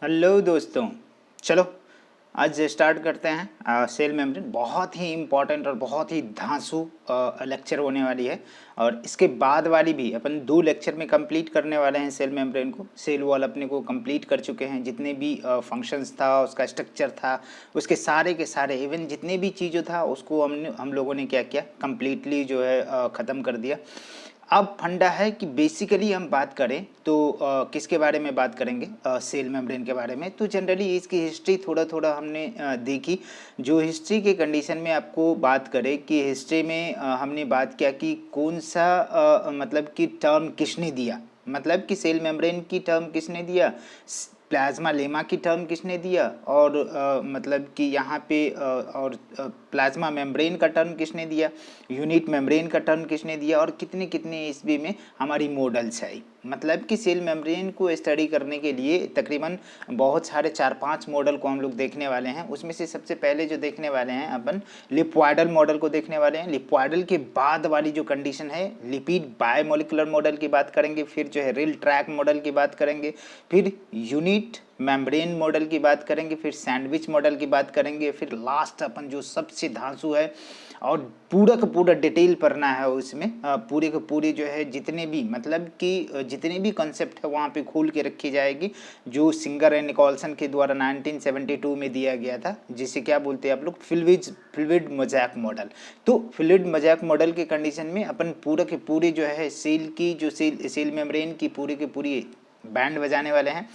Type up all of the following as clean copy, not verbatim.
Hello दोस्तों। चलो आज स्टार्ट करते हैं। सेल मेम्ब्रेन बहुत ही इम्पोर्टेंट और बहुत ही धांसू लेक्चर होने वाली है। और इसके बाद वाली भी अपन 2 लेक्चर में कंप्लीट करने वाले हैं। सेल मेम्ब्रेन को, सेल वॉल अपने को कंप्लीट कर चुके हैं। जितने भी फंक्शंस था, उसका स्ट्रक्चर था, उसके सारे के सारे इवन जितने भी चीज़ें था उसको हम लोगों ने क्या किया, कम्प्लीटली जो है ख़त्म कर दिया। अब फंडा है कि बेसिकली हम बात करें तो किसके बारे में बात करेंगे, सेल मेम्ब्रेन के बारे में। तो जनरली इसकी हिस्ट्री थोड़ा थोड़ा हमने देखी। जो हिस्ट्री के कंडीशन में आपको बात करें कि हिस्ट्री में हमने बात किया कि कौन सा मतलब कि टर्म किसने दिया, मतलब कि सेल मेम्ब्रेन की टर्म किसने दिया, प्लाज्मा लेमा की टर्म किसने दिया, और मतलब कि यहाँ पे और प्लाज्मा मेम्ब्रेन का टर्म किसने दिया, यूनिट मेम्ब्रेन का टर्म किसने दिया, और कितने कितने ईस्वी में हमारी मॉडल्स आई। मतलब कि सेल मेम्ब्रेन को स्टडी करने के लिए तकरीबन बहुत सारे 4-5 मॉडल को हम लोग देखने वाले हैं। उसमें से सबसे पहले जो देखने वाले हैं अपन लिप्वाइडल मॉडल को देखने वाले हैं। लिप्वाइडल के बाद वाली जो कंडीशन है लिपिड बायोमोलिकुलर मॉडल की बात करेंगे, फिर जो है रिल ट्रैक मॉडल की बात करेंगे, फिर यूनिट मेम्ब्रेन मॉडल की बात करेंगे, फिर सैंडविच मॉडल की बात करेंगे, फिर लास्ट अपन जो सबसे धांसू है और पूरा का पूरा डिटेल पढ़ना है उसमें, पूरे के पूरे जो है जितने भी मतलब कि जितने भी कॉन्सेप्ट है वहाँ पे खोल के रखी जाएगी, जो सिंगर एंड निकोलसन के द्वारा 1972 में दिया गया था, जिसे क्या बोलते हैं आप लोग, फ्लूइड मोज़ेक मॉडल। तो फ्लूइड मोज़ेक मॉडल के कंडीशन में अपन पूरे के पूरे जो है सेल की जो सेल मेम्ब्रेन की पूरी के पूरी बैंड बजाने वाले हैं।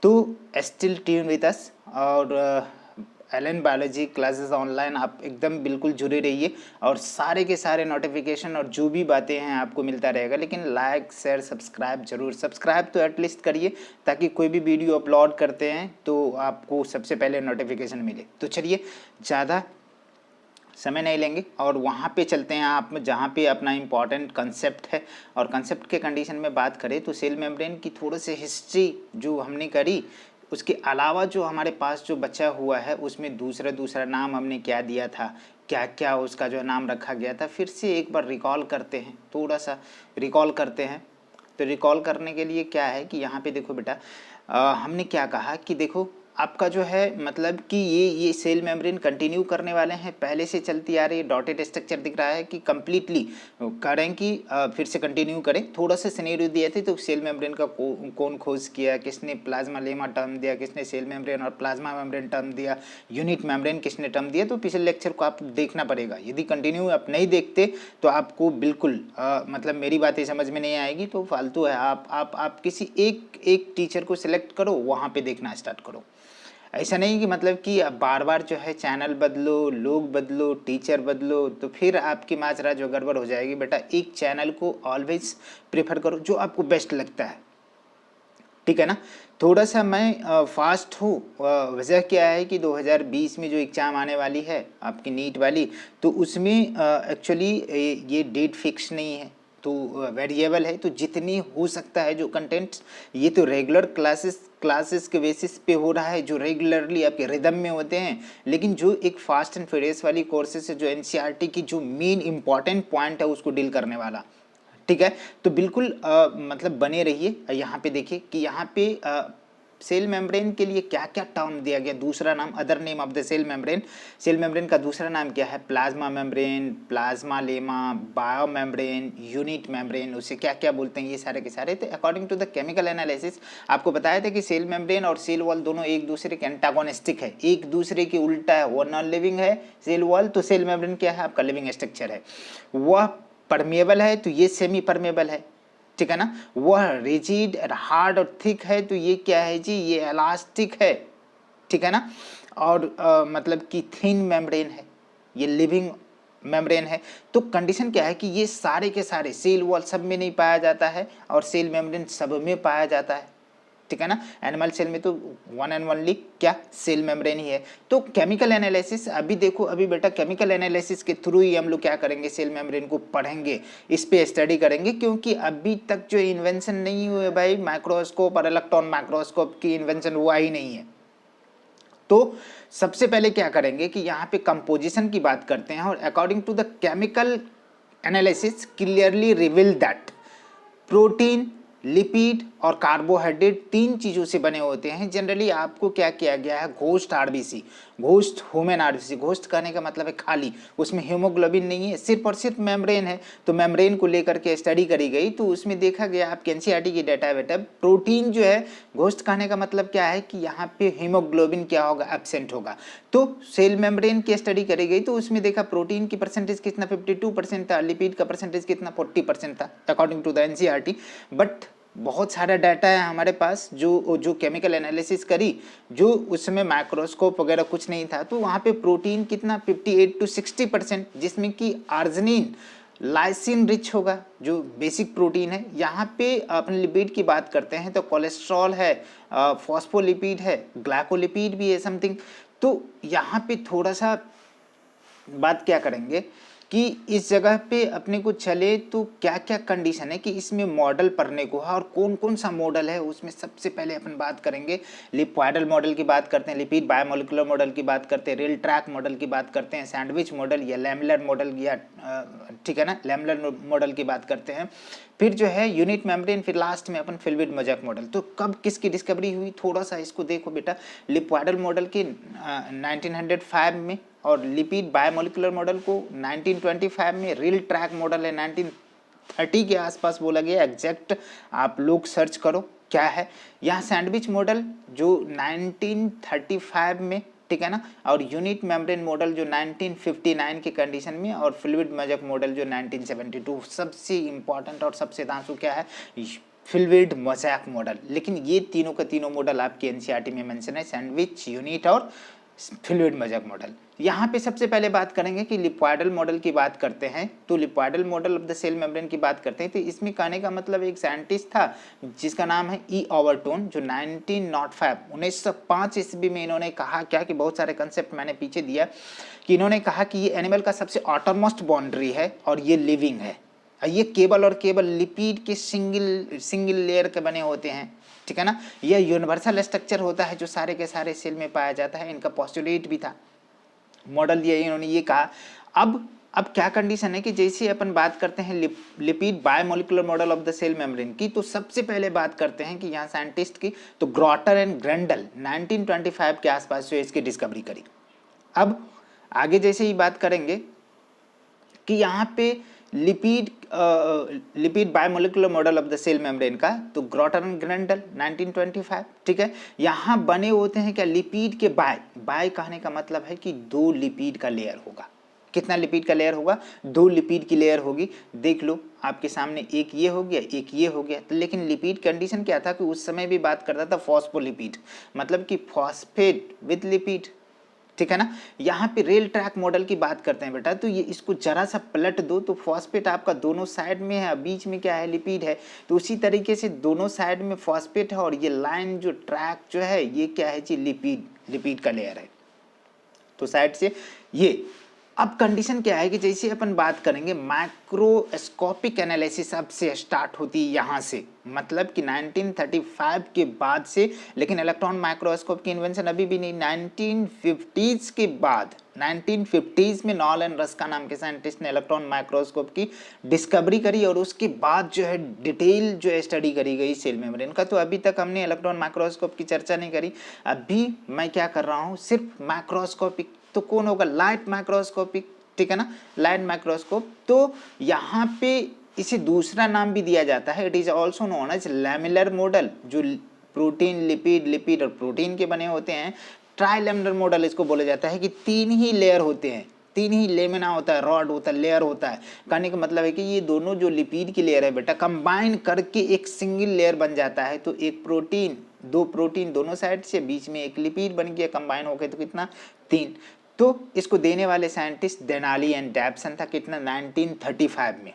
तो स्टिल ट्यून विद अस। और एलन बायोलॉजी क्लासेस ऑनलाइन आप एकदम बिल्कुल जुड़े रहिए, और सारे के सारे नोटिफिकेशन और जो भी बातें हैं आपको मिलता रहेगा। लेकिन लाइक शेयर सब्सक्राइब जरूर, सब्सक्राइब तो एटलीस्ट करिए, ताकि कोई भी वीडियो अपलोड करते हैं तो आपको सबसे पहले नोटिफिकेशन मिले। तो चलिए ज़्यादा समय नहीं लेंगे और वहाँ पे चलते हैं आप जहाँ पे अपना इम्पॉर्टेंट कंसेप्ट है। और कंसेप्ट के कंडीशन में बात करें तो सेल मेम्ब्रेन की थोड़ी सी हिस्ट्री जो हमने करी, उसके अलावा जो हमारे पास जो बचा हुआ है उसमें दूसरा दूसरा नाम हमने क्या दिया था, क्या क्या उसका जो नाम रखा गया था, फिर से एक बार रिकॉल करते हैं, थोड़ा सा रिकॉल करते हैं। तो रिकॉल करने के लिए क्या है कि यहाँ पे देखो बेटा, हमने क्या कहा कि देखो आपका जो है मतलब कि ये सेल मेम्ब्रेन कंटिन्यू करने वाले हैं, पहले से चलती आ रही है। डॉटेड स्ट्रक्चर दिख रहा है कि कंप्लीटली करें कि फिर से कंटिन्यू करें। थोड़ा सा सिनेरियो दिए थे तो सेल मेम्ब्रेन का कौन खोज किया, किसने प्लाज्मा लेमा टर्म दिया, किसने सेल मेम्ब्रेन और प्लाज्मा मेम्ब्रेन टर्म दिया, यूनिट मेम्ब्रेन किसने टर्म दिया। तो पिछले लेक्चर को आप देखना पड़ेगा। यदि कंटिन्यू आप नहीं देखते तो आपको बिल्कुल मतलब मेरी बातें समझ में नहीं आएगी, तो फालतू है। आप किसी एक टीचर को सिलेक्ट करो, वहाँ पे देखना स्टार्ट करो। ऐसा नहीं कि मतलब कि अब बार बार जो है चैनल बदलो, लोग बदलो, टीचर बदलो, तो फिर आपकी माजरा जो गड़बड़ हो जाएगी। बेटा एक चैनल को ऑलवेज प्रेफर करो जो आपको बेस्ट लगता है, ठीक है ना। थोड़ा सा मैं फास्ट हूँ। वजह क्या है कि 2020 में जो एग्ज़ाम आने वाली है आपकी नीट वाली, तो उसमें एक्चुअली ये डेट फिक्स नहीं है, तो वेरिएबल है। तो जितनी हो सकता है जो कंटेंट्स, ये तो रेगुलर क्लासेस के बेसिस पे हो रहा है, जो रेगुलरली आपके रिदम में होते हैं। लेकिन जो एक फास्ट एंड फ्यूरियस वाली कोर्सेस है, जो एनसीईआरटी की जो मेन इंपॉर्टेंट पॉइंट है उसको डील करने वाला, ठीक है। तो बिल्कुल मतलब बने रहिए। यहाँ पे देखिए कि यहाँ पे सेल मेम्ब्रेन के लिए क्या क्या टर्म दिया गया, दूसरा नाम, other name of the cell membrane. Cell membrane का दूसरा नाम क्या है, plasma membrane, plasmalemma, biomembrane, unit membrane, उसे क्या क्या बोलते हैं, ये सारे के सारे। तो according to the chemical analysis आपको बताया था कि सेल मेम्ब्रेन और सेल वॉल दोनों एक दूसरे के एंटागोनिस्टिक है, एक दूसरे के उल्टा है। वो नॉन लिविंग है सेल वॉल, तो सेल मेम्ब्रेन क्या है आपका लिविंग स्ट्रक्चर है। वह परमेबल है तो ये सेमी परमेबल है, ठीक है ना। वह रिजिड हार्ड और थिक है तो ये क्या है जी, ये इलास्टिक है, ठीक है ना। और मतलब कि थिन मेम्ब्रेन है, ये लिविंग मेम्ब्रेन है। तो कंडीशन क्या है कि ये सारे के सारे सेल वॉल सब में नहीं पाया जाता है और सेल मेम्ब्रेन सब में पाया जाता है, ठीक है ना। एनिमल सेल में तो वन एंड ओनली क्या, सेल मेम्ब्रेन ही है। तो केमिकल एनालिसिस अभी देखो, अभी बेटा केमिकल एनालिसिस के थ्रू ही हम लोग क्या करेंगे, सेल मेम्ब्रेन को पढ़ेंगे, इस पे स्टडी करेंगे। क्योंकि अभी तक जो इन्वेंशन नहीं हुए भाई, माइक्रोस्कोप और इलेक्ट्रॉन माइक्रोस्कोप की इन्वेंशन हुआ ही नहीं है। तो सबसे पहले क्या करेंगे कि यहाँ पे कंपोजिशन की बात करते हैं, और according to the chemical analysis clearly reveal that protein lipid और कार्बोहाइड्रेट, तीन चीज़ों से बने होते हैं। जनरली आपको क्या किया गया है, ghost RBC, ghost human RBC, ghost कहने का मतलब है खाली, उसमें हीमोग्लोबिन नहीं है, सिर्फ और सिर्फ मेम्ब्रेन है। तो मेम्ब्रेन को लेकर के स्टडी करी गई, तो उसमें देखा गया, आपके एनसीईआरटी की डाटा है बेटा, प्रोटीन जो है, घोस्ट कहने का मतलब क्या है कि यहाँ पे हीमोग्लोबिन क्या होगा, एब्सेंट होगा। तो सेल मेम्ब्रेन की स्टडी करी गई, तो उसमें देखा प्रोटीन की परसेंटेज कितना 52% था, लिपिड का परसेंटेज कितना 40% था according to the NCERT. But बहुत सारा डाटा है हमारे पास जो केमिकल एनालिसिस करी, जो उसमें माइक्रोस्कोप वगैरह कुछ नहीं था, तो वहाँ पे प्रोटीन कितना 58 to 60%, जिसमें कि आर्जिनिन लाइसिन रिच होगा, जो बेसिक प्रोटीन है। यहाँ पे अपन लिपिड की बात करते हैं तो कोलेस्ट्रॉल है, फॉस्फोलिपिड है, ग्लाइकोलिपिड भी है समथिंग। तो यहाँ पे थोड़ा सा बात क्या करेंगे कि इस जगह पे अपने को चले तो क्या क्या कंडीशन है कि इसमें मॉडल पढ़ने को है, और कौन कौन सा मॉडल है उसमें सबसे पहले अपन बात करेंगे लिपॉइडल मॉडल की बात करते हैं, लिपिड बायोमोलिकुलर मॉडल की बात करते हैं, रेल ट्रैक मॉडल की बात करते हैं, सैंडविच मॉडल या लैमेलर मॉडल, या ठीक है ना, लैमेलर मॉडल की बात करते हैं, फिर जो है यूनिट मेम्ब्रेन, फिर लास्ट में अपन फिल्विड मोज़ेक मॉडल। तो कब किसकी डिस्कवरी हुई, थोड़ा सा इसको देखो बेटा। लिपॉइडल मॉडल की 1905 में, और लिपिड बायोमोलिकुलर मॉडल को 1925 में, रेल ट्रैक मॉडल है 1930 के आसपास बोला गया, एग्जैक्ट आप लोग सर्च करो क्या है। यहाँ सैंडविच मॉडल जो 1935 में, ठीक है ना, और यूनिट मेम्ब्रेन मॉडल जो 1959 के कंडीशन में, और फ्लूइड मोज़ेक मॉडल जो 1972। सबसे इंपॉर्टेंट और सबसे दांसू क्या है, फ्लूइड मोज़ेक मॉडल। लेकिन ये तीनों का तीनों मॉडल आपके एनसीईआरटी में मेंशन है, सैंडविच, यूनिट और फ्लूइड मोज़ेक मॉडल। यहाँ पे सबसे पहले बात करेंगे कि लिपॉइडल मॉडल की बात करते हैं, तो lipoidal model of the cell membrane की बात करते हैं, तो इसमें कहने का मतलब एक साइंटिस्ट था जिसका नाम है ई ओवरटोन, जो 1905 ईस्वी में इन्होंने कहा क्या कि बहुत सारे कंसेप्ट मैंने पीछे दिया, कि इन्होंने कहा कि ये एनिमल का सबसे आउटरमोस्ट बाउंड्री है और ये लिविंग है, ये केवल और केवल लिपिड के सिंगल लेयर के बने होते हैं, ठीक है ना, यह यूनिवर्सल स्ट्रक्चर होता है जो सारे के सारे सेल में पाया जाता है। इनका पोस्टुलेट भी था, मॉडल दिया इन्होंने, ये कहा। अब क्या कंडीशन है कि जैसे अपन बात करते हैं lipid biomolecular model of the cell membrane की, तो सबसे पहले बात करते हैं कि यहाँ साइंटिस्ट की, तो ग्रॉटर एंड ग्रेंडल 1925 के आसपास जो इसकी डिस्कवरी करी। अब आगे जैसे ही बात करेंगे कि यहाँ पे lipid biomolecular model of the cell membrane का, तो ग्रॉटर एंड ग्रेंडल 1925, ठीक है। यहाँ बने होते हैं क्या, लिपिड के बाय कहने का मतलब है कि दो लिपिड का लेयर होगा। कितना लिपिड का लेयर होगा, दो लिपिड की लेयर होगी। देख लो आपके सामने, एक ये हो गया, एक ये हो गया। तो लेकिन लिपिड कंडीशन क्या था कि उस समय भी बात करता था फॉस्फोलिपिड, मतलब कि फॉस्फेट विद लिपिड, ठीक है ना। यहाँ पे रेल ट्रैक मॉडल की बात करते हैं बेटा, तो ये इसको जरा सा पलट दो, तो फॉस्फेट आपका दोनों साइड में है, बीच में क्या है, लिपिड है। तो उसी तरीके से दोनों साइड में फॉस्फेट है, और ये लाइन जो ट्रैक जो है ये क्या है जी, लिपिड का लेयर है, तो साइड से ये। अब कंडीशन क्या है कि जैसे अपन बात करेंगे माइक्रोस्कोपिक एनालिसिस अब से स्टार्ट होती है यहाँ से, मतलब कि 1935 के बाद से। लेकिन इलेक्ट्रॉन माइक्रोस्कोप की इन्वेंशन अभी भी नहीं, 1950s के बाद, 1950s में नॉलन रस्का नाम के साइंटिस्ट ने इलेक्ट्रॉन माइक्रोस्कोप की डिस्कवरी करी, और उसके बाद जो है डिटेल जो है स्टडी करी गई सेल मेम्ब्रेन का। तो अभी तक हमने इलेक्ट्रॉन माइक्रोस्कोप की चर्चा नहीं करी, अभी मैं क्या कर रहा हूँ, सिर्फ माइक्रोस्कोपिक। तो कौन होगा, लाइट माइक्रोस्कोपिक, ठीक है ना, लाइट माइक्रोस्कोप। तो यहाँ पे इसे दूसरा नाम भी दिया जाता है, it is also known as lamellar model, जो प्रोटीन लिपिड और प्रोटीन के बने होते हैं। ट्राइलेमिनर मॉडल इसको बोला जाता है कि तीन ही लेयर होते हैं, तीन ही लेमिना होता है, रॉड होता है, लेयर होता है। कहने का मतलब है कि ये दोनों जो लिपिड की लेयर है बेटा, कंबाइन करके एक सिंगल लेयर बन जाता है। तो एक प्रोटीन, दो प्रोटीन दोनों साइड से, बीच में एक लिपिड बन गया, कंबाइन हो गए, तो कितना, तीन। तो इसको देने वाले साइंटिस्ट देनाली एंड डैप्सन था, कितना, 1935 में।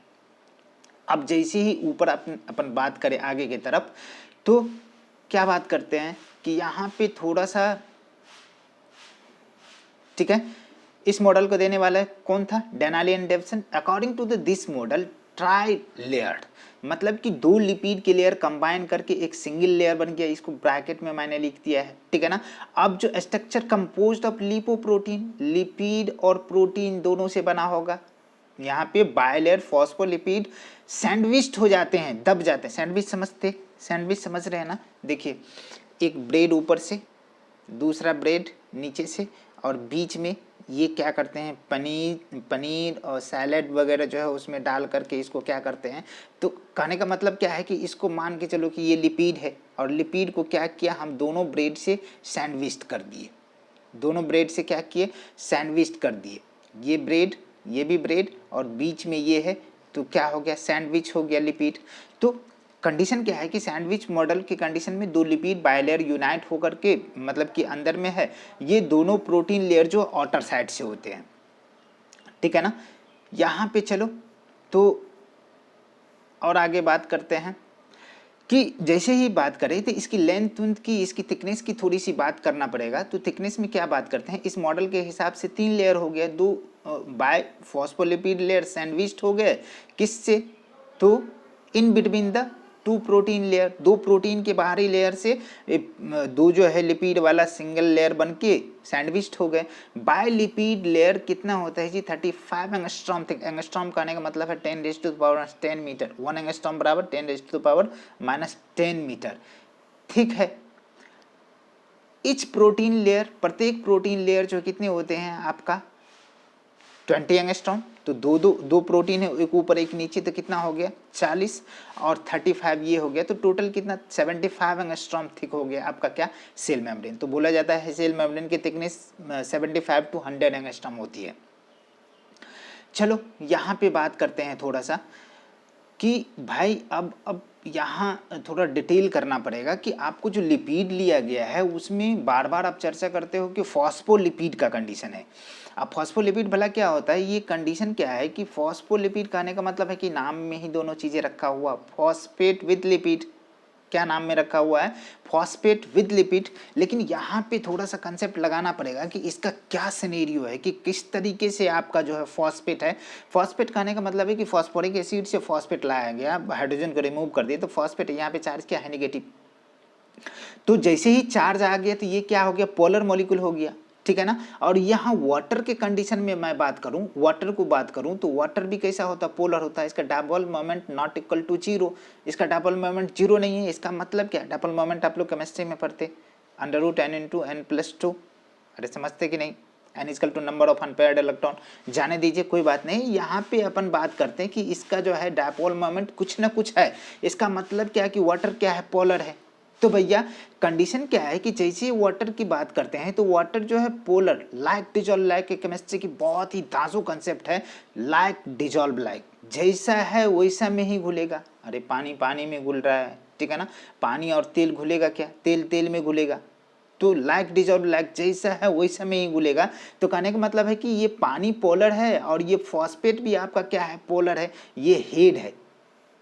अब जैसे ही ऊपर अपन बात करें आगे की तरफ, तो क्या बात करते हैं कि यहाँ पे थोड़ा सा, ठीक है, इस मॉडल को देने वाला कौन था, Danielli and Davson. According to this model, tri layered, मतलब कि दो लिपिड के लेयर कंबाइन करके एक सिंगल लेयर बन गया, इसको ब्रैकेट में मैंने लिख दिया है, ठीक है ना। अब जो structure composed of lipoprotein, lipid और प्रोटीन दोनों से बना होगा, यहाँ पे बायलेयर फॉस्फोलिपिड सैंडविच्ड हो जाते हैं, दब जाते हैं। सैंडविच समझ रहे हैं ना? देखिए, एक ब्रेड ऊपर से, दूसरा ब्रेड नीचे से, और बीच में ये क्या करते हैं, पनीर और सैलेड वगैरह जो है उसमें डाल करके इसको क्या करते हैं। तो कहने का मतलब क्या है कि इसको मान के चलो कि ये लिपिड है, और लिपिड को क्या किया, हम दोनों ब्रेड से सैंडविच कर दिए। दोनों ब्रेड से क्या किए, सैंडविच कर दिए। ये ब्रेड, ये भी ब्रेड, और बीच में ये है, तो क्या हो गया, सैंडविच हो गया लिपिड। तो कंडीशन क्या है कि सैंडविच मॉडल की कंडीशन में दो लिपिड बायलेयर यूनाइट होकर के, मतलब कि अंदर में है, ये दोनों प्रोटीन लेयर जो आउटर साइड से होते हैं, ठीक है ना। यहाँ पे चलो तो और आगे बात करते हैं कि जैसे ही बात करें तो इसकी लेंथ की, इसकी थिकनेस की थोड़ी सी बात करना पड़ेगा। तो थिकनेस में क्या बात करते हैं, इस मॉडल के हिसाब से 3 लेयर हो गया, 2 बाय फॉस्फोलिपिड लेयर सैंडविच्ड हो गए, किससे, तो in between the 2 protein layer, 2 protein के बाहरी लेयर से 2 जो है लिपिड वाला सिंगल लेयर बन के सैंडविच्ड हो गए। बाय लिपिड लेयर कितना होता है जी, 35 एंगस्ट्रॉम थिक। एंगस्ट्रॉम कहने का मतलब है 10⁻10 मीटर, 1 एंगस्ट्रॉम बराबर 10⁻−10 मीटर थिक है। इच प्रोटीन लेयर, प्रत्येक प्रोटीन लेयर जो कितने होते हैं आपका 20 एंगस्ट्रॉम। तो दो प्रोटीन है, एक ऊपर एक नीचे, तो कितना हो गया 40, और 35 ये हो गया, तो टोटल कितना 75 एंगस्ट्रॉम थिक हो गया आपका क्या, सेल मेम्ब्रेन। तो बोला जाता है सेल मेम्ब्रेन की थिकनेस 75 to 100 एंगस्ट्रॉम होती है। चलो यहाँ पे बात करते हैं थोड़ा सा कि भाई अब यहाँ थोड़ा डिटेल करना पड़ेगा कि आपको जो लिपिड लिया गया है उसमें बार बार आप चर्चा करते हो कि फॉस्फोलिपिड का कंडीशन है। अब फॉस्फोलिपिड भला क्या होता है, ये कंडीशन क्या है कि फॉस्फोलिपिड कहने का मतलब है कि नाम में ही दोनों चीज़ें रखा हुआ, फॉस्फेट विद लिपिड, क्या नाम में रखा हुआ है, फॉस्फेट विद लिपिड। लेकिन यहाँ पे थोड़ा सा कंसेप्ट लगाना पड़ेगा कि इसका क्या सिनेरियो है, कि किस तरीके से आपका जो है फॉस्फेट है। फॉस्फेट कहने का मतलब है कि फॉस्फोरिक एसिड से फॉस्फेट लाया गया, हाइड्रोजन को रिमूव कर दिया, तो फॉस्फेट यहाँ पे चार्ज क्या है, नेगेटिव। तो जैसे ही चार्ज आ गया तो ये क्या हो गया, पोलर मॉलिक्यूल हो गया, ठीक है ना। और यहाँ वाटर के कंडीशन में मैं बात करूं, वाटर को बात करूं, तो वाटर भी कैसा होता है, पोलर होता है। इसका dipole moment not equal to 0, इसका डायपोल मोमेंट 0 नहीं है। इसका मतलब क्या, डायपोल मोमेंट आप लोग केमिस्ट्री में पढ़ते, √n×n+2, अरे समझते कि नहीं, n equal to number of unpaired electron. जाने दीजिए, कोई बात नहीं। यहाँ पे अपन बात करते हैं कि इसका जो है डायपोल मोमेंट कुछ ना कुछ है। इसका मतलब क्या है कि वाटर क्या है, पोलर है। तो भैया कंडीशन क्या है कि जैसे वाटर की बात करते हैं तो वाटर जो है polar, like dissolve like, chemistry की बहुत ही धांसू कंसेप्ट है, लाइक डिजॉल्व लाइक, जैसा है वैसा में ही घुलेगा। अरे पानी पानी में घुल रहा है, ठीक है ना, पानी और तेल घुलेगा क्या, तेल तेल में घुलेगा। तो लाइक डिजॉल्व लाइक, जैसा है वैसा में ही घुलेगा। तो कहने का मतलब है कि ये पानी पोलर है और ये फॉस्फेट भी आपका क्या है, पोलर है। ये हेड है,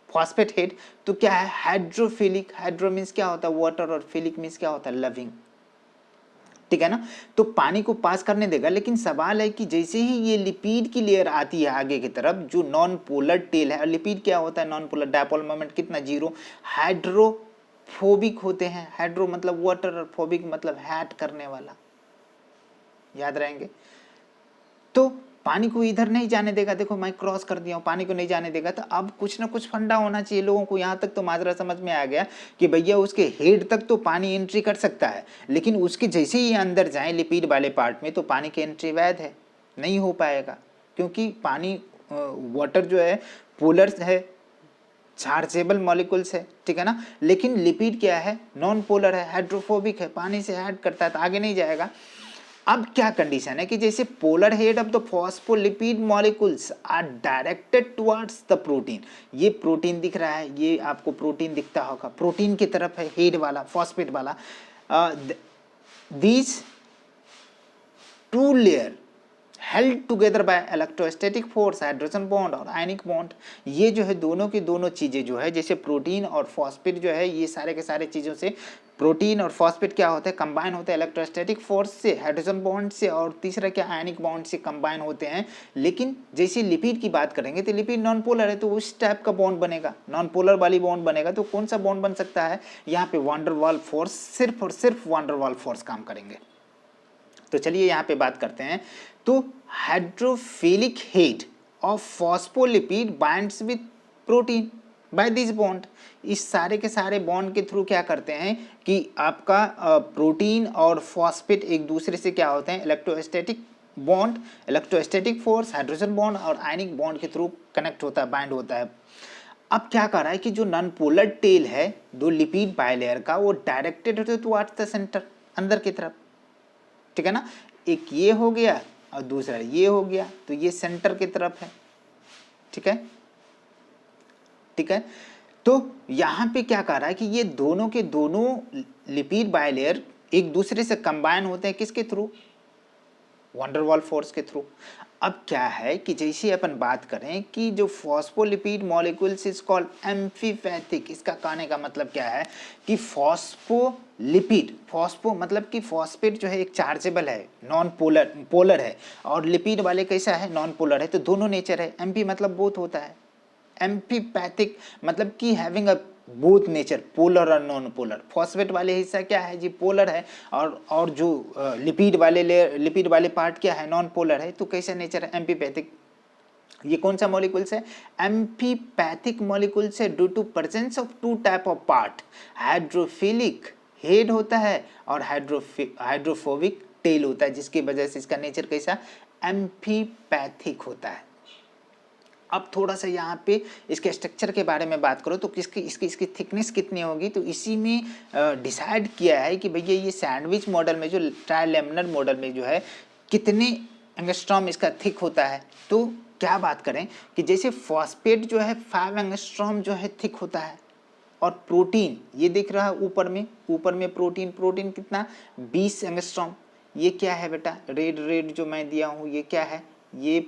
फॉस्फेट हेड। तो क्या है, हाइड्रोफिलिक, हाइड्रो मीन्स क्या होता है वाटर, और फिलिक मीन्स क्या होता है लविंग, ठीक है ना। तो पानी को पास करने देगा। लेकिन सवाल है कि जैसे ही ये लिपिड की लेयर आती है आगे की तरफ, जो नॉन पोलर टेल है, और लिपिड क्या होता है, नॉन पोलर, डायपोल मोमेंट कितना 0, हाइड्रोफोबिक होते हैं। हाइड्रो मतलब वाटर और फोबिक मतलब हैट करने वाला, याद रहेंगे। तो पानी को इधर नहीं जाने देगा, देखो मैं क्रॉस कर दिया हूँ, पानी को नहीं जाने देगा। तो अब कुछ ना कुछ फंडा होना चाहिए लोगों को। यहाँ तक तो माजरा समझ में आ गया कि भैया उसके हेड तक तो पानी एंट्री कर सकता है, लेकिन उसके जैसे ही अंदर जाए लिपिड वाले पार्ट में, तो पानी की एंट्री वैध है, नहीं हो पाएगा। क्योंकि पानी वाटर जो है पोलर है, चार्जेबल मॉलिक्यूल्स है, ठीक है ना। लेकिन लिपिड क्या है, नॉन पोलर है, हाइड्रोफोबिक है, पानी से ऐड करता है, तो आगे नहीं जाएगा। अब क्या कंडीशन है कि जैसे polar head of the phospholipid molecules are directed towards the protein, ये प्रोटीन दिख रहा है, ये आपको प्रोटीन दिखता होगा, प्रोटीन की तरफ है हेड वाला, फॉस्फेट वाला। These two layer held together by electrostatic force, hydrogen bond और आयनिक बॉन्ड, ये जो है दोनों की दोनों चीज़ें जो है, जैसे प्रोटीन और फॉस्फेट जो है, ये सारे के सारे चीज़ों से प्रोटीन और फॉस्फेट क्या होते हैं, कंबाइन होते हैं इलेक्ट्रोस्टैटिक फोर्स से, हाइड्रोजन बॉन्ड से, और तीसरा क्या आयनिक बॉन्ड से कंबाइन होते हैं। लेकिन जैसे लिपिड की बात करेंगे तो लिपिड नॉन पोलर है, तो उस टाइप का बॉन्ड बनेगा, नॉन पोलर वाली बॉन्ड बनेगा। तो कौन सा बॉन्ड बन सकता है, यहाँ पे वांडरवाल फोर्स, सिर्फ और सिर्फ वांडरवाल फोर्स काम करेंगे। तो चलिए यहाँ पे बात करते हैं। तो hydrophilic head of phospholipid binds with protein by this bond. इस सारे के सारे बॉन्ड के थ्रू क्या करते हैं कि आपका प्रोटीन और फॉस्फेट एक दूसरे से क्या होते हैं, electrostatic bond, electrostatic force, hydrogen bond और आयनिक बॉन्ड के थ्रू कनेक्ट होता है, बाइंड होता है। अब क्या कर रहा है कि जो नॉन पोलर टेल है दो लिपिड बाइलेयर का, वो डायरेक्टेड होते टुवर्ड्स द सेंटर, अंदर की तरफ, ठीक है ना। एक ये हो गया और दूसरा ये हो गया, तो ये सेंटर की तरफ है, ठीक है, ठीक है। तो यहां पे क्या कर रहा है कि ये दोनों के दोनों लिपिड बाइलेयर एक दूसरे से कंबाइन होते हैं, किसके थ्रू, वंडरवॉल फोर्स के थ्रू। अब क्या है कि जैसे अपन बात करें कि जो phospholipid molecules is called amphipathic, इसका कहने का मतलब क्या है कि फॉस्फोलिपिड, फॉस्फो मतलब कि फॉस्फेट जो है एक चार्जेबल है, नॉन पोलर, पोलर है, और लिपिड वाले कैसा है, नॉन पोलर है, तो दोनों नेचर है। एम्फी मतलब बोथ होता है, एम्फीपैथिक मतलब कि having a both nature, polar और नॉन पोलर। फॉस्फेट वाले हिस्सा क्या है जी, पोलर है, और जो लिपिड वाले पार्ट क्या है, नॉन पोलर है। तो कैसा नेचर है, एम्फीपैथिक। ये कौन सा मॉलिक्यूल्स है, एम्फीपैथिक मॉलिक्यूल्स है due to presence of two type of part, hydrophilic head होता है और हाइड्रोफोबिक टेल होता है, जिसकी वजह से इसका नेचर कैसा, एम्फीपैथिक होता है। अब थोड़ा सा यहाँ पे इसके स्ट्रक्चर के बारे में बात करो तो इसकी थिकनेस कितनी होगी, तो इसी में डिसाइड किया है कि भैया ये सैंडविच मॉडल में, जो ट्राइलेमिनर मॉडल में जो है, कितने एंगस्ट्रॉम इसका थिक होता है। तो क्या बात करें कि जैसे फॉस्फेट जो है 5 एंगस्ट्रॉम जो है थिक होता है, और प्रोटीन ये दिख रहा है ऊपर में प्रोटीन कितना, 20 एंगस्ट्रॉम। ये क्या है बेटा, रेड जो मैं दिया हूँ, ये क्या है, ये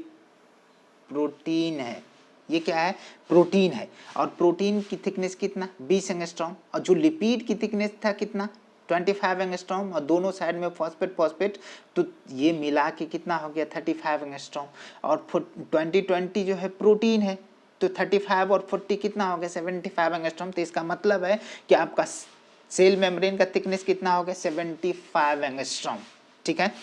प्रोटीन है, ये क्या है, प्रोटीन है। और प्रोटीन की थिकनेस कितना, 20 एंगस्ट्रॉम, और जो लिपिड की थिकनेस था कितना, 25 एंगस्ट्रॉम, और दोनों साइड में फॉस्फेट, तो ये मिला के कितना हो गया, 35 एंगस्ट्रॉम। और 20 जो है प्रोटीन है, तो 35 और 40 कितना हो गया, 75 एंगस्ट्रॉम। तो इसका मतलब है कि आपका सेल मेम्ब्रेन का थिकनेस कितना हो गया, 75 एंगस्ट्रॉम, ठीक है।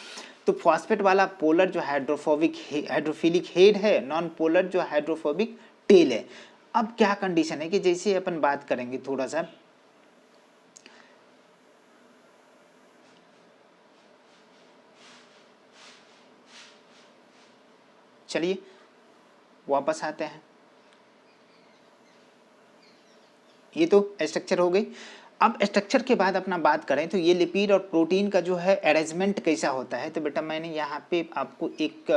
तो फॉस्फेट वाला पोलर जो हाइड्रोफिलिक हेड है, नॉन पोलर जो हाइड्रोफोबिक टेल है। अब क्या कंडीशन है कि जैसे अपन बात करेंगे थोड़ा सा, चलिए वापस आते हैं, ये तो स्ट्रक्चर हो गई। अब स्ट्रक्चर के बाद अपना बात करें तो ये लिपिड और प्रोटीन का जो है अरेंजमेंट कैसा होता है। तो बेटा मैंने यहाँ पे आपको एक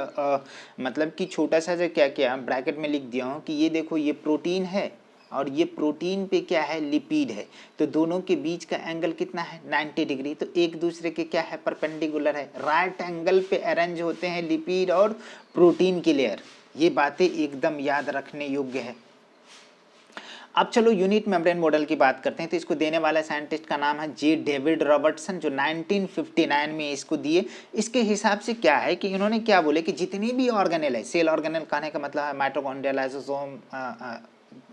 मतलब कि छोटा सा जो क्या किया ब्रैकेट में लिख दिया हूँ कि ये देखो, ये प्रोटीन है और ये प्रोटीन पे क्या है, लिपिड है। तो दोनों के बीच का एंगल कितना है, 90 डिग्री। तो एक दूसरे के क्या है, परपेंडिकुलर है, राइट एंगल पे अरेंज होते हैं लिपिड और प्रोटीन की लेयर। ये बातें एकदम याद रखने योग्य है। अब चलो यूनिट मेम्ब्रेन मॉडल की बात करते हैं। तो इसको देने वाला साइंटिस्ट का नाम है जे डेविड रॉबर्टसन, जो 1959 में इसको दिए। इसके हिसाब से क्या है कि इन्होंने क्या बोले कि जितनी भी ऑर्गेनेल है, सेल ऑर्गेनेल कहने का मतलब है mitochondria, lysosome,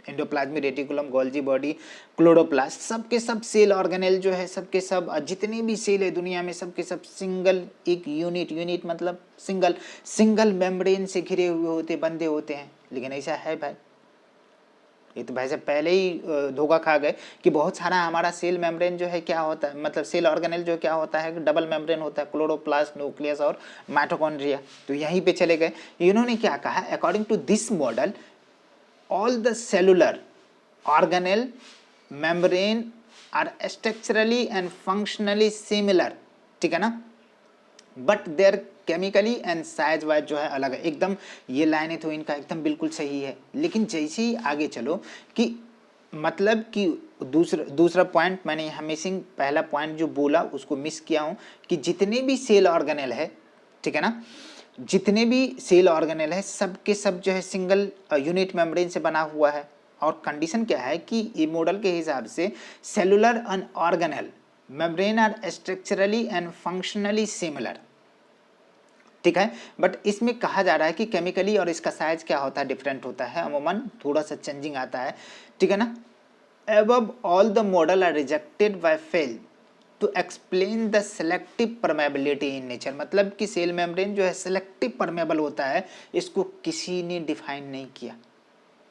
endoplasmic reticulum, Golgi body, chloroplast, सब के सब सेल ऑर्गेनेल जो है, सब के सब जितने भी सेल है दुनिया में, सब के सब सिंगल एक यूनिट मतलब सिंगल मेम्ब्रेन से घिरे हुए होते, बंधे होते हैं। लेकिन ऐसा है भाई, ये तो भाई साहब पहले ही धोखा खा गए कि बहुत सारा हमारा सेल मेम्ब्रेन जो है क्या होता है, मतलब सेल ऑर्गेनेल जो क्या होता है, डबल मेम्ब्रेन होता है, क्लोरोप्लास्ट, न्यूक्लियस और माइटोकॉन्ड्रिया। तो यहीं पे चले गए। इन्होंने क्या कहा, according to this model all the cellular organelle membrane are structurally and functionally similar, ठीक है ना, but their chemically and size wise जो है अलग है एकदम। ये लाइनें तो इनका एकदम बिल्कुल सही है। लेकिन जैसे ही आगे चलो कि मतलब कि दूसरा पॉइंट मैंने यहाँ मिसिंग, पहला पॉइंट जो बोला उसको मिस किया हूँ कि जितने भी सेल ऑर्गेनेल है, ठीक है ना, जितने भी सेल ऑर्गेनेल है सब के सब जो है सिंगल यूनिट मेम्ब्रेन से बना हुआ है। और कंडीशन क्या है कि ये मॉडल के हिसाब से cellular and organelle membrane are structurally and functionally similar, ठीक है। बट इसमें कहा जा रहा है कि केमिकली और इसका साइज क्या होता है, डिफरेंट होता है, अमूमन थोड़ा सा चेंजिंग आता है, ठीक है ना। Above all the model are rejected by fail to explain the selective permeability in nature, मतलब कि सेल मेम्ब्रेन जो है सेलेक्टिव परमेबल होता है, इसको किसी ने डिफाइन नहीं किया।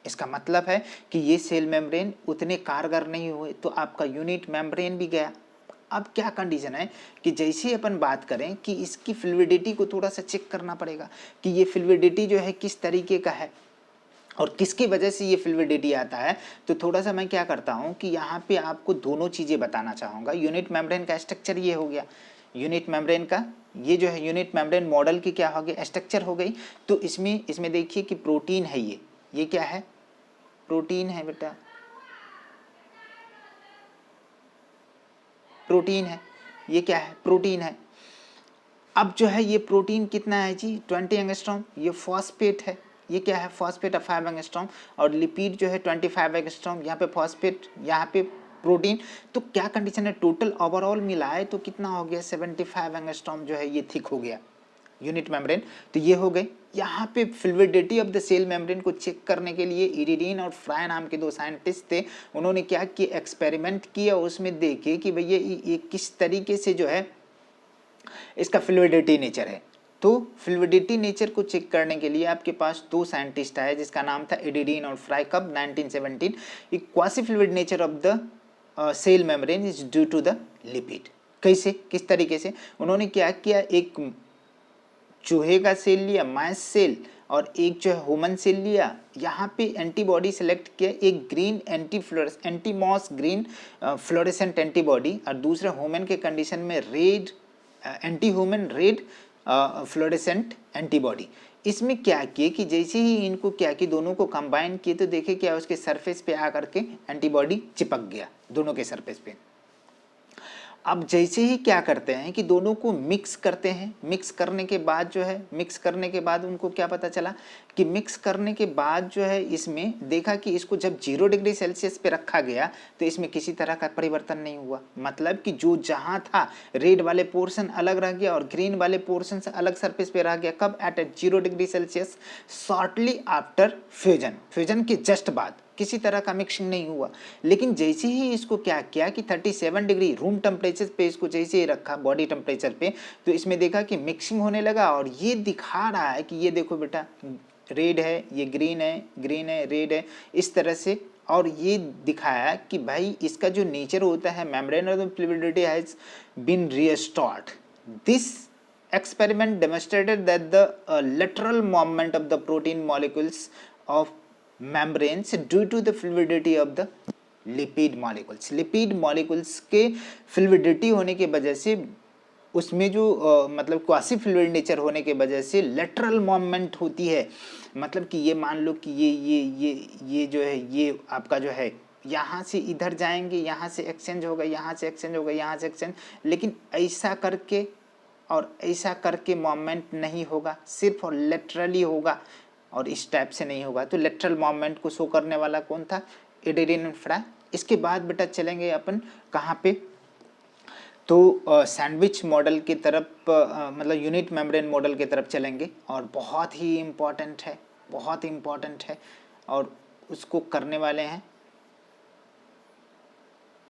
इसका मतलब है कि ये सेल मेम्ब्रेन उतने कारगर नहीं हुए तो आपका यूनिट मेम्ब्रेन भी गया। अब क्या कंडीशन है कि जैसे अपन बात करें कि इसकी फ्लूइडिटी को थोड़ा सा चेक करना पड़ेगा कि ये फ्लूइडिटी जो है किस तरीके का है और किसकी वजह से ये फ्लूइडिटी आता है। तो थोड़ा सा मैं क्या करता हूँ कि यहाँ पे आपको दोनों चीज़ें बताना चाहूँगा। यूनिट मेम्ब्रेन का स्ट्रक्चर ये हो गया, यूनिट मेम्ब्रेन का ये जो है यूनिट मेम्ब्रेन मॉडल की क्या हो गई, स्ट्रक्चर हो गई। तो इसमें देखिए कि प्रोटीन है, ये क्या है, प्रोटीन है बेटा, प्रोटीन है, ये क्या है, प्रोटीन है। अब जो है ये प्रोटीन कितना है जी, 20 एंगस्ट्रॉम। ये फॉस्फेट है, ये क्या है, फॉस्फेट ऑफ 5 एंगस्ट्रॉम। और लिपिड जो है 25 एंगस्ट्रॉम, यहाँ पे फॉस्फेट, यहाँ पे प्रोटीन। तो क्या कंडीशन है, टोटल ओवरऑल मिलाए तो कितना हो गया, 75 एंगस्ट्रॉम जो है ये थिक हो गया यूनिट मेम्ब्रेन। तो ये हो गई। यहाँ पे fluidity of the cell membrane को चेक करने के लिए इरिडीन और फ्राय नाम के दो साइंटिस्ट थे। उन्होंने क्या किया, एक्सपेरिमेंट किया, उसमें देखे कि भैया ये किस तरीके से जो है इसका फ्लूइडिटी नेचर है। तो फ्लूइडिटी नेचर को चेक करने के लिए आपके पास दो साइंटिस्ट आए जिसका नाम था इरिडीन और फ्राय, कब, 1917। Quasi fluid nature of the cell membrane is due to the lipid. कैसे, किस तरीके से उन्होंने क्या किया, एक चूहे का सेल लिया, माइस सेल, और एक जो है ह्यूमन सेल लिया। यहाँ पे एंटीबॉडी सेलेक्ट किया, एक ग्रीन एंटीमॉस ग्रीन फ्लोरेसेंट एंटीबॉडी, और दूसरा ह्यूमन के कंडीशन में red anti human red fluorescent antibody. इसमें क्या किए कि जैसे ही इनको क्या कि दोनों को कंबाइन किए तो देखे क्या उसके सरफेस पे आकर के एंटीबॉडी चिपक गया दोनों के सरफेस पे। अब जैसे ही क्या करते हैं कि दोनों को मिक्स करते हैं, मिक्स करने के बाद जो है, मिक्स करने के बाद उनको क्या पता चला कि मिक्स करने के बाद जो है इसमें देखा कि इसको जब 0 डिग्री सेल्सियस पे रखा गया तो इसमें किसी तरह का परिवर्तन नहीं हुआ। मतलब कि जो जहाँ था रेड वाले पोर्शन अलग रह गया और ग्रीन वाले पोर्शन से अलग सरफेस पे रह गया, कब, at 0 degree Celsius, shortly after fusion, fusion के जस्ट बाद किसी तरह का मिक्सिंग नहीं हुआ। लेकिन जैसे ही इसको क्या किया कि 37 डिग्री रूम टेम्परेचर पे इसको जैसे ही रखा बॉडी टेम्परेचर पे, तो इसमें देखा कि मिक्सिंग होने लगा। और ये दिखा रहा है कि ये देखो बेटा, रेड है, ये ग्रीन है, ग्रीन है, रेड है, इस तरह से। और ये दिखाया कि भाई इसका जो नेचर होता है, membrane of the fluidity has been restored. This experiment demonstrated that the lateral movement of the protein molecules of membranes due to the fluidity of the lipid molecules। Lipid molecules के fluidity होने के वजह से उसमें जो मतलब quasi fluid nature होने के वजह से लेटरल मूवमेंट होती है। मतलब कि ये मान लो कि ये जो है ये आपका जो है यहाँ से इधर जाएंगे, यहाँ से एक्सचेंज होगा, यहाँ से एक्सचेंज होगा, यहाँ से एक्सचेंज, लेकिन ऐसा करके और ऐसा करके मूवमेंट नहीं होगा, सिर्फ और लेटरली होगा और इस टाइप से नहीं होगा। तो लेटरल मूवमेंट को शो करने वाला कौन था, इरिडीन एंड फ्राय। इसके बाद बेटा चलेंगे अपन कहाँ पे, तो सैंडविच मॉडल की तरफ, मतलब यूनिट मेम्ब्रेन मॉडल की तरफ चलेंगे। और बहुत ही इम्पॉर्टेंट है, बहुत इम्पॉर्टेंट है, और उसको करने वाले हैं